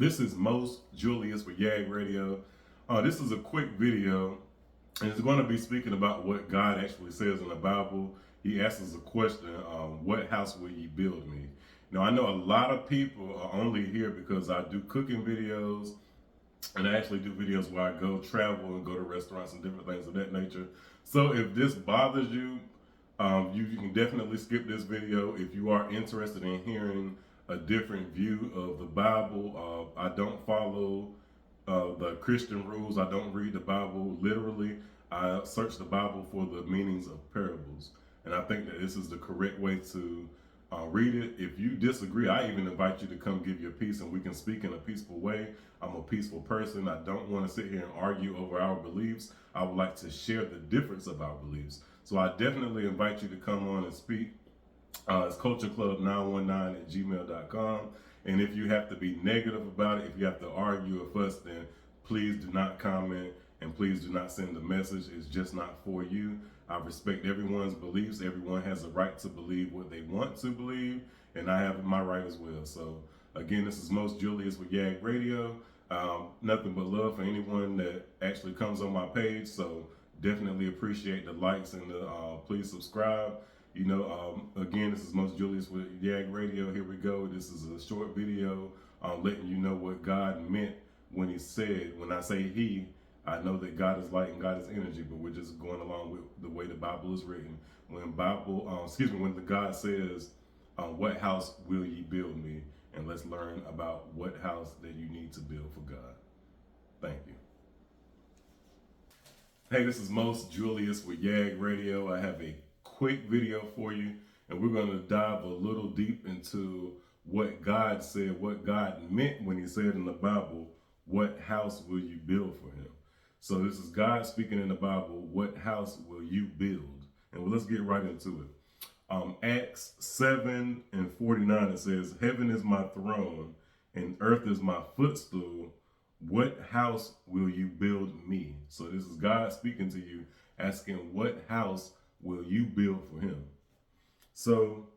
This is Most Julius with YAG Radio. This is a quick video, and it's going to be speaking about what God actually says in the Bible. He asks us a question, what house will ye build me? Now, I know a lot of people are only here because I do cooking videos, and I actually do videos where I go travel and go to restaurants and different things of that nature. So if this bothers you, you can definitely skip this video. If you are interested in hearing a different view of the Bible, I don't follow the Christian rules. I don't read the Bible literally. I search the Bible for the meanings of parables. And I think that this is the correct way to read it. If you disagree, I even invite you to come give your piece and we can speak in a peaceful way. I'm a peaceful person. I don't want to sit here and argue over our beliefs. I would like to share the difference of our beliefs. So I definitely invite you to come on and speak. It's cultureclub919 at gmail.com. And if you have to be negative about it, if you have to argue or fuss, then please do not comment and please do not send a message. It's just not for you. I respect everyone's beliefs. Everyone has a right to believe what they want to believe, and I have my right as well. So again, this is Most Julius with YAG Radio. Nothing but love for anyone that actually comes on my page. So definitely appreciate the likes and the please subscribe. Again, this is Most Julius with YAG Radio. Here we go. This is a short video letting you know what God meant when he said, when I say he, I know that God is light and God is energy, but we're just going along with the way the Bible is written. When the God says, what house will ye build me? And let's learn about what house that you need to build for God. Thank you. Hey, this is Most Julius with YAG Radio. I have a quick video for you, and we're going to dive a little deep into what God said, what God meant when he said in the Bible, what house will you build for him? So this is God speaking in the Bible, what house will you build? And let's get right into it. Acts 7:49, it says, heaven is my throne and earth is my footstool. What house will you build me? So this is God speaking to you, asking what house will you build for him? So,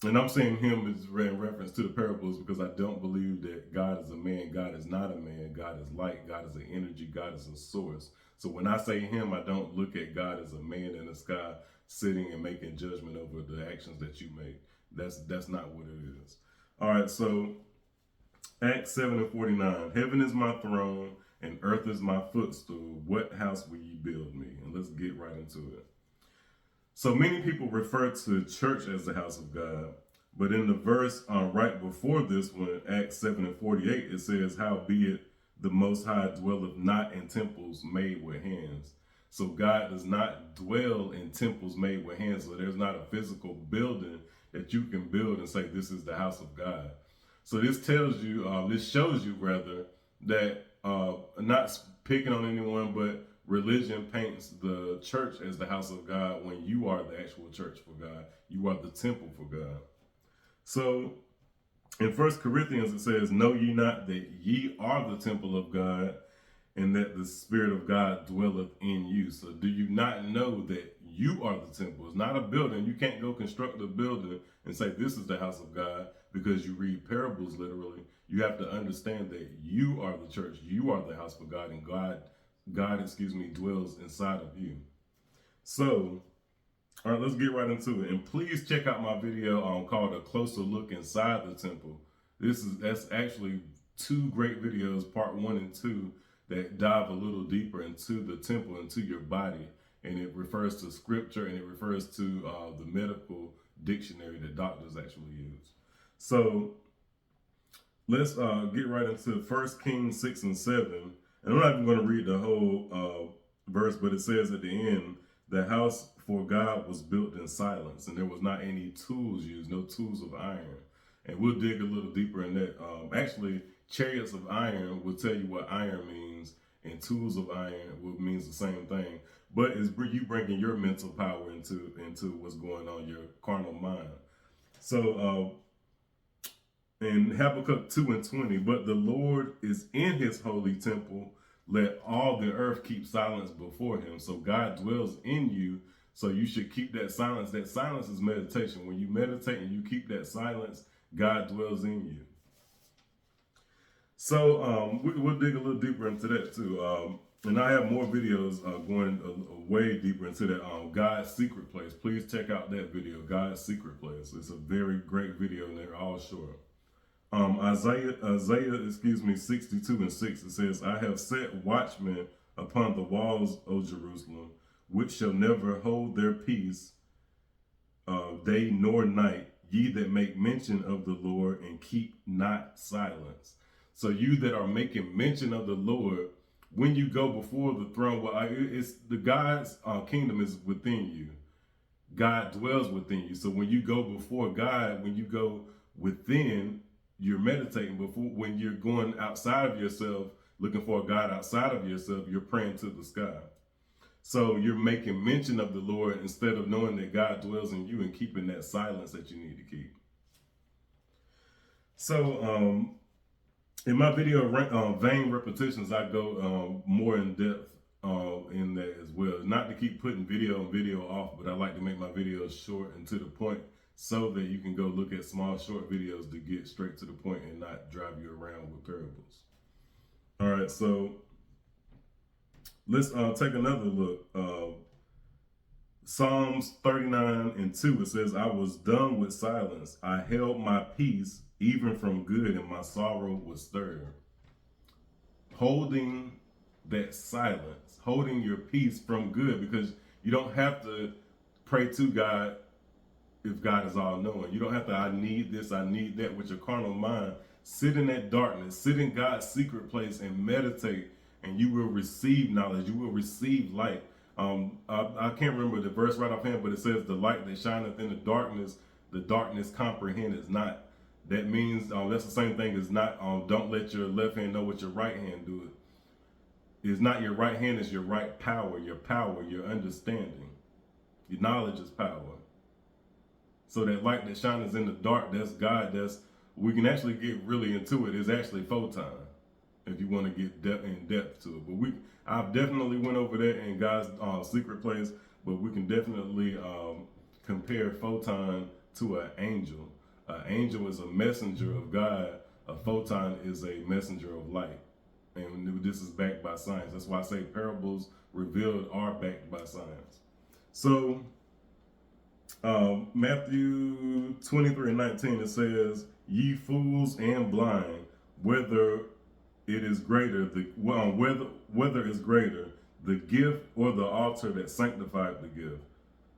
and I'm saying him is in reference to the parables because I don't believe that God is a man. God is not a man. God is light. God is an energy. God is a source. So when I say him, I don't look at God as a man in the sky sitting and making judgment over the actions that you make. That's not what it is. All right, so Acts 7:49, heaven is my throne and earth is my footstool. What house will you build me? And let's get right into it. So many people refer to church as the house of God, but in the verse right before this one, Acts 7:48, it says, howbeit the Most High dwelleth not in temples made with hands. So God does not dwell in temples made with hands. So there's not a physical building that you can build and say, this is the house of God. So this tells you, this shows you rather, that not picking on anyone, but religion paints the church as the house of God when you are the actual church for God. You are the temple for God. So in 1 Corinthians, it says, know ye not that ye are the temple of God and that the Spirit of God dwelleth in you. So do you not know that you are the temple? It's not a building. You can't go construct a building and say this is the house of God because you read parables literally. You have to understand that you are the church. You are the house for God, and God dwells inside of you. So, all right, let's get right into it. And please check out my video called A Closer Look Inside the Temple. That's actually two great videos, part 1 and 2, that dive a little deeper into the temple, into your body. And it refers to scripture and it refers to the medical dictionary that doctors actually use. So let's get right into 1 Kings 6 and 7. And I'm not even going to read the whole verse, but it says at the end, the house for God was built in silence, and there was not any tools used, no tools of iron. And we'll dig a little deeper in that. Actually, chariots of iron will tell you what iron means, and tools of iron means the same thing. But it's you bringing your mental power into what's going on, your carnal mind. So in Habakkuk 2:20, but the Lord is in his holy temple. Let all the earth keep silence before him. So God dwells in you. So you should keep that silence. That silence is meditation. When you meditate and you keep that silence, God dwells in you. So we'll dig a little deeper into that too. And I have more videos going way deeper into that. God's Secret Place. Please check out that video, God's Secret Place. It's a very great video, and they're all short. Isaiah, 62:6, it says, I have set watchmen upon the walls, O Jerusalem, which shall never hold their peace, day nor night, ye that make mention of the Lord and keep not silence. So you that are making mention of the Lord, when you go before the throne, well, it's the God's kingdom is within you. God dwells within you. So when you go before God, when you go within, you're meditating. Before, when you're going outside of yourself, looking for a God outside of yourself, you're praying to the sky. So you're making mention of the Lord instead of knowing that God dwells in you and keeping that silence that you need to keep. So in my video, Vain Repetitions, I go more in depth in that as well. Not to keep putting video and video off, but I like to make my videos short and to the point so that you can go look at small, short videos to get straight to the point and not drive you around with parables. All right, so let's take another look. Psalms 39:2, it says, I was done with silence. I held my peace even from good, and my sorrow was stirred. Holding that silence, holding your peace from good, because you don't have to pray to God if God is all knowing. You don't have to, I need this, I need that with your carnal mind. Sit in that darkness, sit in God's secret place and meditate, and you will receive knowledge, you will receive light. I can't remember the verse right offhand, but it says, the light that shineth in the darkness comprehendeth not. That means that's the same thing as not, don't let your left hand know what your right hand do. It's not your right hand, it's your right power, your understanding. Your knowledge is power. So that light that shines in the dark, that's God. We can actually get really into it. It's actually photon, if you want to get in depth to it. But I've definitely went over that in God's secret place. But we can definitely compare photon to an angel. An angel is a messenger of God. A photon is a messenger of light. And this is backed by science. That's why I say parables revealed are backed by science. So Matthew 23:19, it says, ye fools and blind, whether is greater, the gift or the altar that sanctified the gift.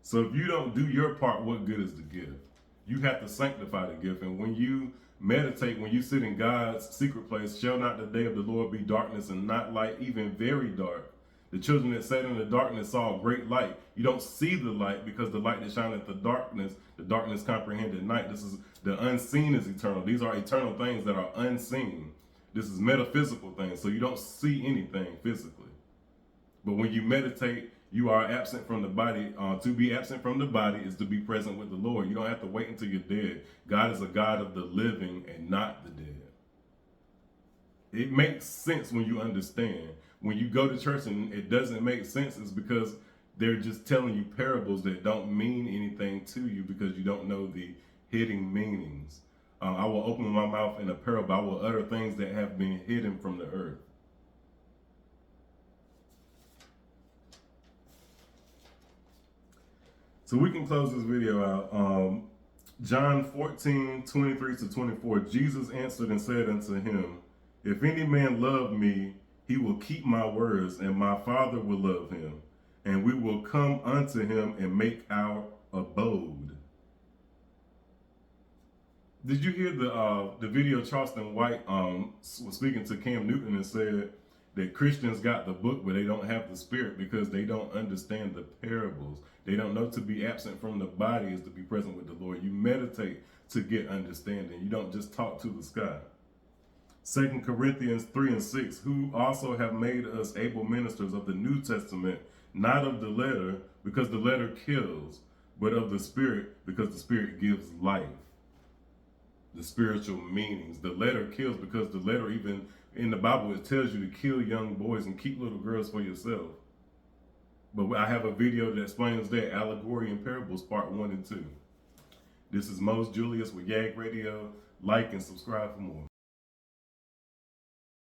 So if you don't do your part, what good is the gift? You have to sanctify the gift. And when you meditate, when you sit in God's secret place, shall not the day of the Lord be darkness and not light, even very dark? The children that sat in the darkness saw a great light. You don't see the light because the light that shineth the darkness comprehended night. This is the unseen is eternal. These are eternal things that are unseen. This is metaphysical things. So you don't see anything physically. But when you meditate, you are absent from the body. To be absent from the body is to be present with the Lord. You don't have to wait until you're dead. God is a God of the living and not the dead. It makes sense when you understand. When you go to church and it doesn't make sense, it's because they're just telling you parables that don't mean anything to you because you don't know the hidden meanings. I will open my mouth in a parable. I will utter things that have been hidden from the earth. So we can close this video out. John 14:23-24, Jesus answered and said unto him, if any man love me, he will keep my words, and my Father will love him, and we will come unto him and make our abode. Did you hear the video? Charleston White was speaking to Cam Newton and said that Christians got the book, but they don't have the spirit because they don't understand the parables. They don't know to be absent from the body is to be present with the Lord. You meditate to get understanding. You don't just talk to the sky. 2 Corinthians 3:6, who also have made us able ministers of the New Testament, not of the letter, because the letter kills, but of the Spirit, because the Spirit gives life. The spiritual meanings. The letter kills because the letter, even in the Bible, it tells you to kill young boys and keep little girls for yourself. But I have a video that explains that, Allegory and Parables, part 1 and 2. This is Mose Julius with YAG Radio. Like and subscribe for more.